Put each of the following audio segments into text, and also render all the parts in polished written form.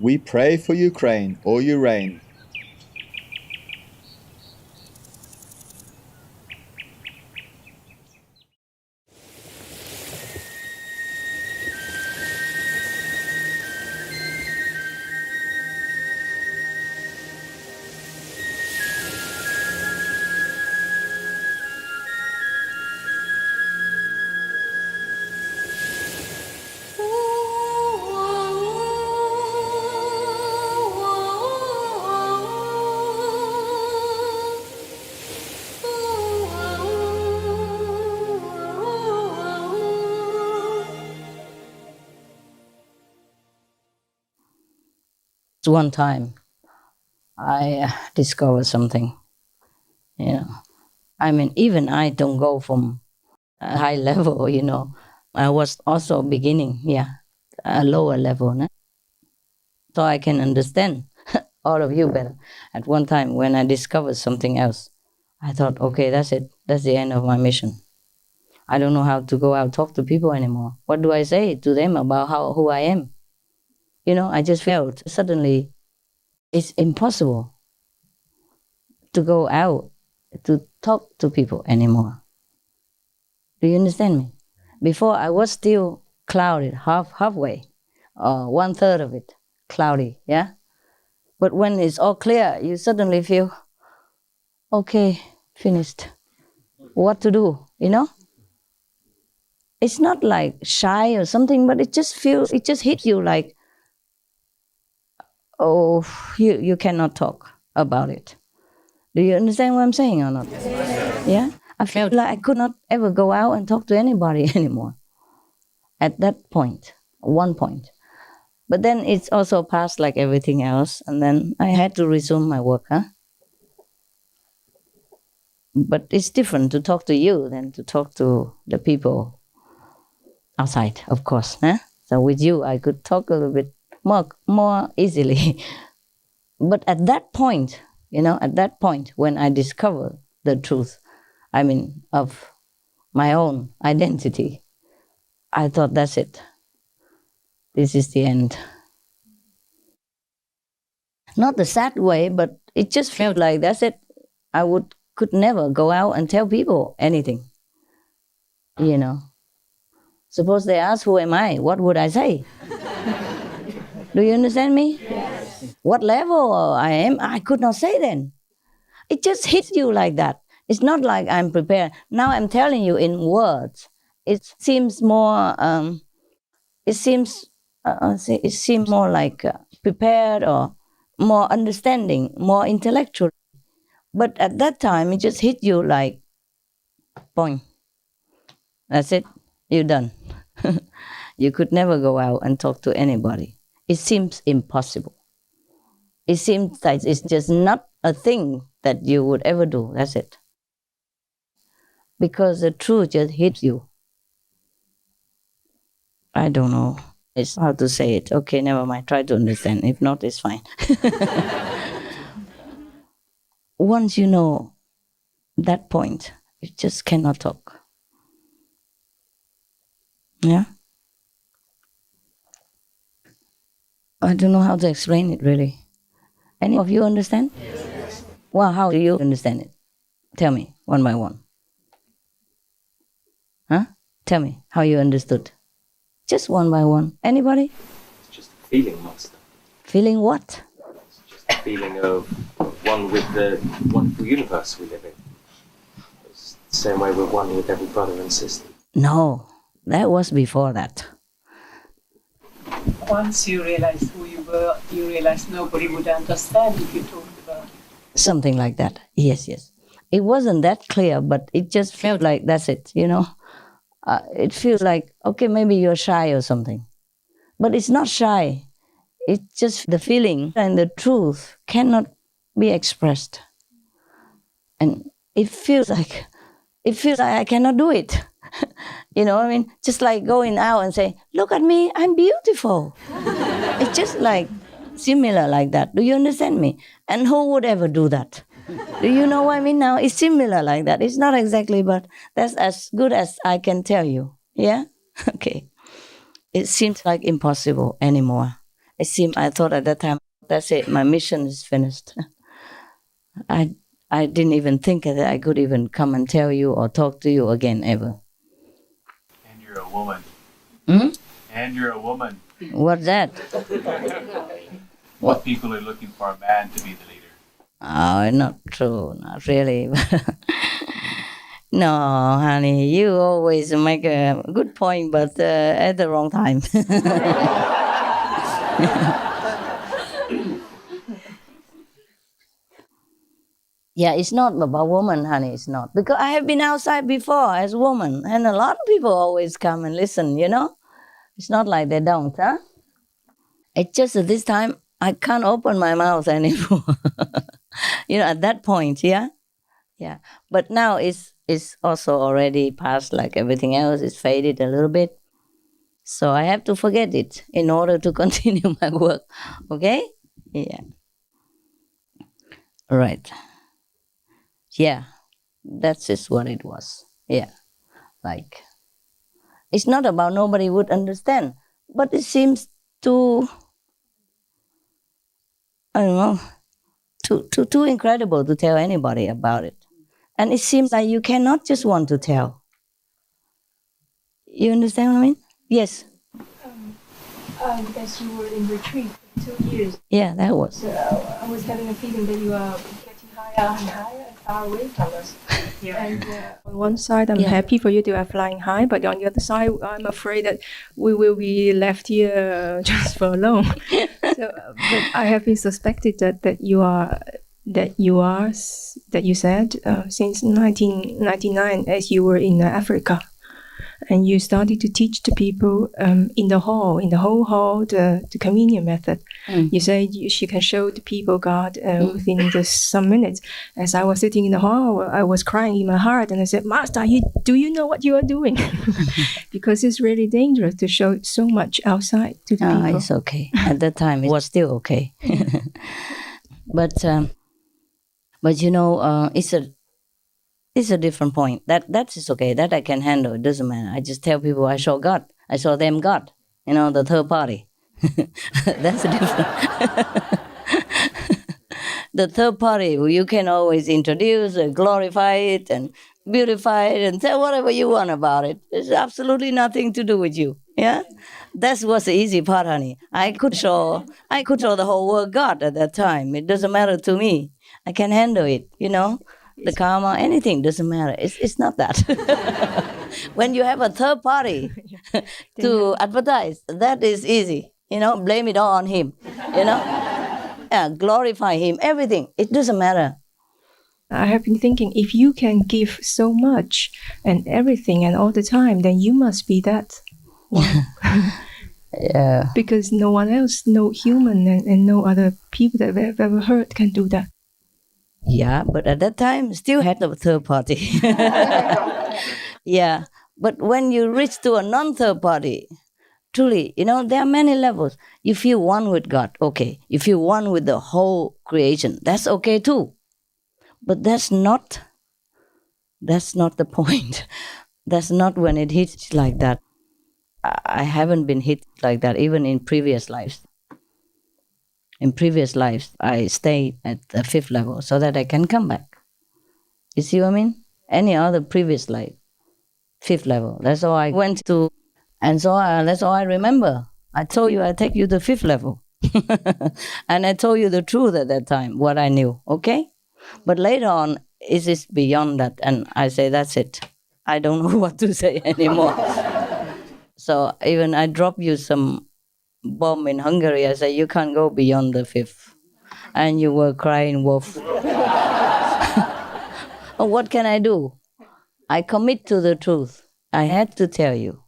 We pray for Ukraine or Ukraine. One time I discovered something, I mean, even I don't go from a high level, I was also beginning, a lower level. No? So I can understand all of you better. At one time when I discovered something else, I thought, okay, that's it. That's the end of my mission. I don't know how to go out talk to people anymore. What do I say to them about who I am? I just felt suddenly it's impossible to go out to talk to people anymore. Do you understand me? Before I was still clouded, halfway, or 1/3 of it cloudy, yeah? But when it's all clear, you suddenly feel, okay, finished. What to do, It's not like shy or something, but it just hits you like, oh, you cannot talk about it. Do you understand what I'm saying or not? Yes. Yeah? I felt like I could not ever go out and talk to anybody anymore at that point, one point. But then it's also passed like everything else, and then I had to resume my work, But it's different to talk to you than to talk to the people outside, of course, So with you, I could talk a little bit more easily. But at that point, when I discovered the truth, of my own identity, I thought, that's it. This is the end. Not the sad way, but it just felt like, that's it. I could never go out and tell people anything, Suppose they ask, who am I? What would I say? Do you understand me? Yes. What level I am, I could not say then. It just hits you like that. It's not like I'm prepared. Now I'm telling you in words. It seems more. It seems more like prepared or more understanding, more intellectual. But at that time, it just hit you like, boing. That's it. You're done. You could never go out and talk to anybody. It seems impossible. It seems like it's just not a thing that you would ever do. That's it. Because the truth just hits you. I don't know. It's how to say it. Okay, never mind. Try to understand. If not, it's fine. Once you know that point, you just cannot talk. Yeah? I don't know how to explain it, really. Any of you understand? Yes. Well, how do you understand it? Tell me, one by one. Huh? Tell me how you understood. Just one by one. Anybody? It's just a feeling, Master. Feeling what? It's just a feeling of one with the wonderful universe we live in. It's the same way we're one with every brother and sister. No, that was before that. Once you realized who you were, you realized nobody would understand if you talked about it. Something like that. Yes. It wasn't that clear, but it just felt like, that's it, It feels like, okay, maybe you're shy or something. But it's not shy. It's just the feeling and the truth cannot be expressed. And it feels like I cannot do it. Just like going out and say, look at me, I'm beautiful. It's just like similar like that. Do you understand me? And who would ever do that? Do you know what I mean now? It's similar like that. It's not exactly, but that's as good as I can tell you. Yeah? Okay. It seems like impossible anymore. I thought at that time, that's it, my mission is finished. I didn't even think that I could even come and tell you or talk to you again ever. And you're a woman. Hmm? And you're a woman. What's that? What people are looking for a man to be the leader. Oh, not true, not really. No, honey, you always make a good point, but at the wrong time. Yeah, it's not about woman, honey, it's not. Because I have been outside before as a woman, and a lot of people always come and listen, you know? It's not like they don't, huh? It's just that this time I can't open my mouth anymore. You know, at that point, yeah? Yeah. But now it's also already past like everything else. It's faded a little bit. So I have to forget it in order to continue my work. Okay? Yeah. Right. Yeah. That's just what it was. Yeah. Like, it's not about nobody would understand, but it seems too, I don't know, too incredible to tell anybody about it. And it seems like you cannot just want to tell. You understand what I mean? Yes. As you were in retreat for 2 years, Yeah, that was. so I was having a feeling that you are getting higher and higher and far away from us. Yeah. And on one side, I'm Yeah. happy for you to are flying high, but on the other side, I'm afraid that we will be left here just for alone. So, but I have been suspected that you said since 1999, as you were in Africa. And you started to teach the people in the whole hall, the communion method. Mm. You said she can show the people God within some minutes. As I was sitting in the hall, I was crying in my heart, and I said, "Master, do you know what you are doing?" Because it's really dangerous to show so much outside to the people. It's okay. At that time, it was still okay. But you know, it's a different point. That is okay. That I can handle. It doesn't matter. I just tell people I saw God. I saw them God. You know, the third party. That's different. The third party, you can always introduce, glorify it, and beautify it, and say whatever you want about it. It's absolutely nothing to do with you. Yeah, that was the easy part, honey. I could show the whole world God at that time. It doesn't matter to me. I can handle it. You know, the karma, anything doesn't matter. It's not that. When you have a third party to advertise, that is easy. You know, blame it all on him. You know. Yeah, glorify him, everything. It doesn't matter. I have been thinking, if you can give so much and everything and all the time, then you must be that one. Yeah. Because no one else, no human and no other people that I've ever heard can do that. Yeah, but at that time, still had a third party. Yeah, but when you reach to a non-third party, truly, you know, there are many levels. You feel one with God, okay. You feel one with the whole creation, that's okay too. But that's not the point. That's not when it hits like that. I haven't been hit like that, even in previous lives. In previous lives, I stayed at the 5th level so that I can come back. You see what I mean? Any other previous life, 5th level. That's all I went to. And so that's all I remember. I told you I take you to 5th level. And I told you the truth at that time, what I knew, okay? But later on, it is beyond that. And I say, that's it. I don't know what to say anymore. So even I drop you some bomb in Hungary, I say, you can't go beyond the 5th. And you were crying wolf. Oh, what can I do? I commit to the truth. I had to tell you.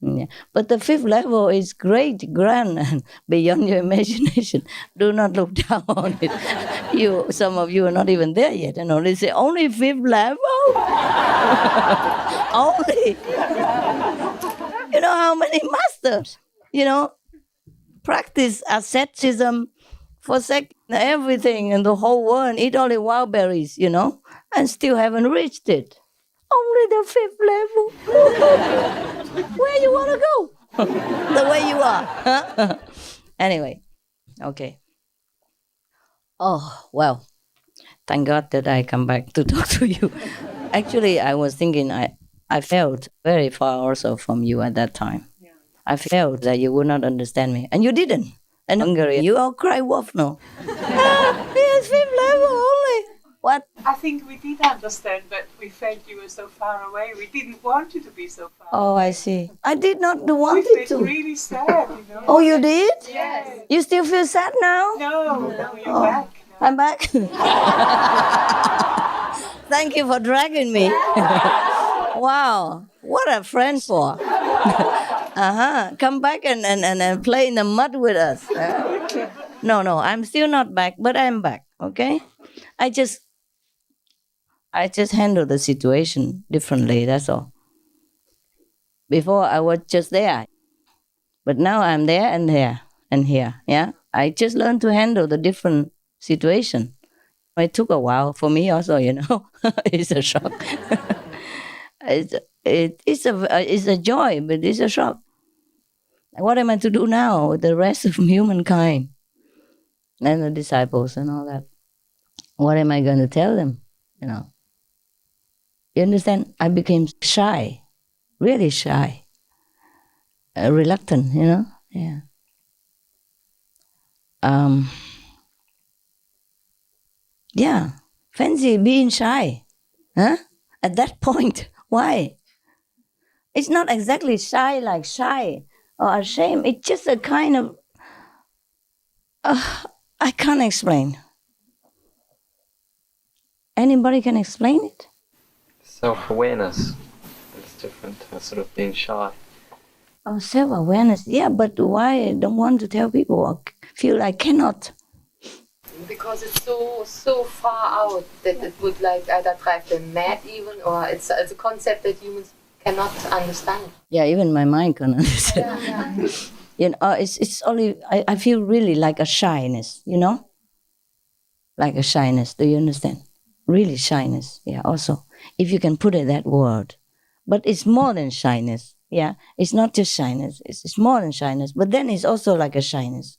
Yeah. But the 5th level is great, grand, and beyond your imagination. Do not look down on it. Some of you are not even there yet, and only say, only 5th level? Only. You know how many masters, practice asceticism, forsake everything in the whole world, eat only wild berries, and still haven't reached it. Only the 5th level. Where you want to go? The way you are. Anyway, okay. Oh, well, thank God that I come back to talk to you. Actually, I was thinking I felt very far also from you at that time. I felt that you would not understand me, and you didn't. And Hungary, you all cry wolf no. Yes, fifth level only. What? I think we did understand, but we felt you were so far away. We didn't want you to be so far. Oh, I see. I did not We want it felt to. really sad, you know. Oh, you did? Yes. You still feel sad now? No, you're Oh. back. I'm back. Thank you for dragging me. Wow, what a friend for. Come back and play in the mud with us. No, I'm still not back, but I'm back. Okay, I just handle the situation differently. That's all. Before I was just there, but now I'm there and here and here. Yeah, I just learned to handle the different situation. It took a while for me also. It's a shock. It's a joy, but it's a shock. What am I to do now with the rest of humankind and the disciples and all that? What am I going to tell them? You understand? I became shy, really shy, reluctant. Yeah. Yeah, fancy being shy, huh? At that point, why? It's not exactly shy like shy or ashamed. It's just a kind of, I can't explain. Anybody can explain it? Self-awareness is different to sort of being shy. Oh, self-awareness. Yeah, but why I don't want to tell people or feel I cannot? Because it's so far out that it would like either drive them mad even, or it's a concept that humans cannot understand. Yeah, even my mind can understand. It's only, I feel really like a shyness, Like a shyness, do you understand? Really shyness, yeah, also. If you can put it that word. But it's more than shyness, yeah. It's not just shyness, it's more than shyness. But then it's also like a shyness.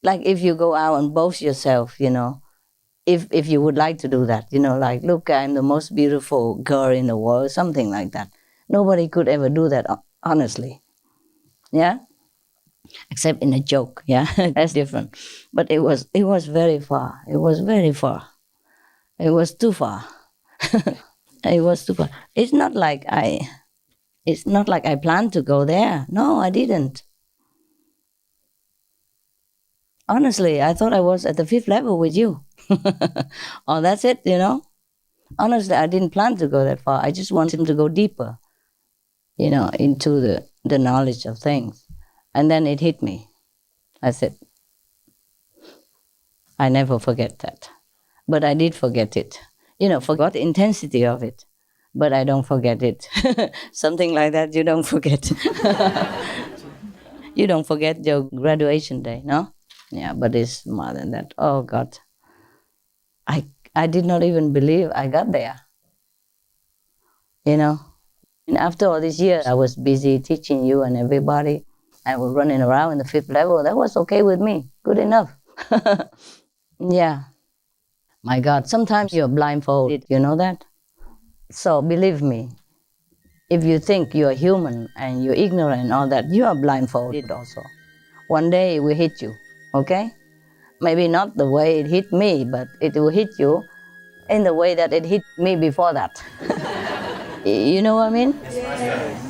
Like if you go out and boast yourself, if you would like to do that, like, look, I'm the most beautiful girl in the world, something like that. Nobody could ever do that, honestly. Yeah? Except in a joke, yeah? That's different. But it was very far. It was very far. It was too far. It was too far. It's not like I planned to go there. No, I didn't. Honestly, I thought I was at the fifth level with you. Oh, that's it, Honestly, I didn't plan to go that far. I just wanted to go deeper, into the knowledge of things. And then it hit me. I said, I never forget that. But I did forget it. Forgot the intensity of it. But I don't forget it. Something like that, you don't forget. You don't forget your graduation day, no? Yeah, but it's more than that. Oh, God. I did not even believe I got there. And after all these years, I was busy teaching you and everybody. I was running around in the fifth level. That was okay with me. Good enough. Yeah. My God, sometimes you're blindfolded. You know that? So believe me, if you think you're human and you're ignorant and all that, you are blindfolded also. One day it will hit you, okay? Maybe not the way it hit me, but it will hit you in the way that it hit me before that. You know what I mean? Yes.